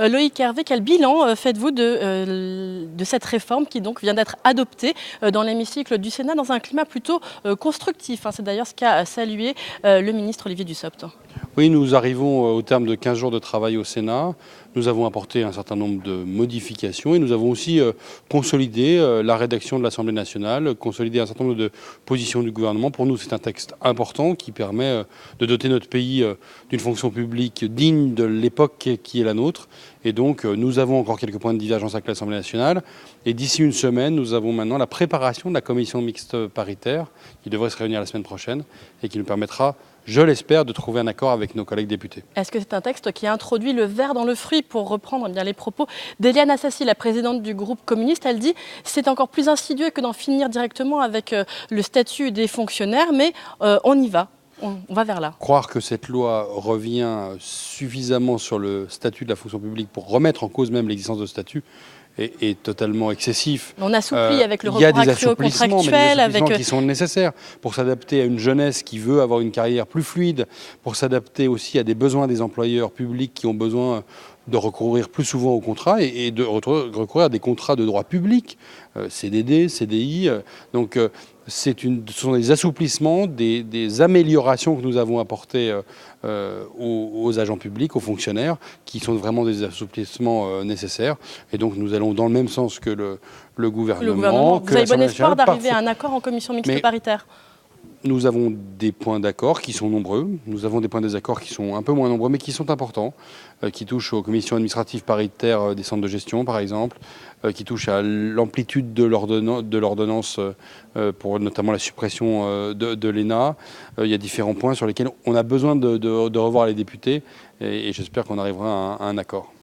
Loïc Hervé, quel bilan faites-vous de cette réforme qui donc vient d'être adoptée dans l'hémicycle du Sénat dans un climat plutôt constructif, hein? C'est d'ailleurs ce qu'a salué le ministre Olivier Dussopt. Oui, nous arrivons au terme de 15 jours de travail au Sénat. Nous avons apporté un certain nombre de modifications et nous avons aussi consolidé la rédaction de l'Assemblée nationale, consolidé un certain nombre de positions du gouvernement. Pour nous, c'est un texte important qui permet de doter notre pays d'une fonction publique digne de l'époque qui est la nôtre. Et donc, nous avons encore quelques points de divergence avec l'Assemblée nationale. Et d'ici une semaine, nous avons maintenant la préparation de la commission mixte paritaire qui devrait se réunir la semaine prochaine et qui nous permettra, je l'espère, de trouver un accord avec nos collègues députés. Est-ce que c'est un texte qui introduit le ver dans le fruit, pour reprendre bien les propos d'Éliane Assassi, la présidente du groupe communiste? Elle dit « c'est encore plus insidieux que d'en finir directement avec le statut des fonctionnaires, mais on y va, on va vers là ». Croire que cette loi revient suffisamment sur le statut de la fonction publique pour remettre en cause même l'existence de statut est totalement excessif. On assouplit avec le recours accru au contractuel. Avec qui sont nécessaires pour s'adapter à une jeunesse qui veut avoir une carrière plus fluide, pour s'adapter aussi à des besoins des employeurs publics qui ont besoin de recourir plus souvent aux contrats et de recourir à des contrats de droit public, CDD, CDI. Donc ce sont des assouplissements, des améliorations que nous avons apportées aux agents publics, aux fonctionnaires, qui sont vraiment des assouplissements nécessaires. Et donc nous allons dans le même sens que le gouvernement. Vous avez bon espoir d'arriver à un accord en commission mixte paritaire? Nous avons des points d'accord qui sont nombreux, nous avons des points de désaccord qui sont un peu moins nombreux, mais qui sont importants, qui touchent aux commissions administratives paritaires des centres de gestion, par exemple, qui touchent à l'amplitude de l'ordonnance pour notamment la suppression de l'ENA. Il y a différents points sur lesquels on a besoin de revoir les députés et j'espère qu'on arrivera à un accord.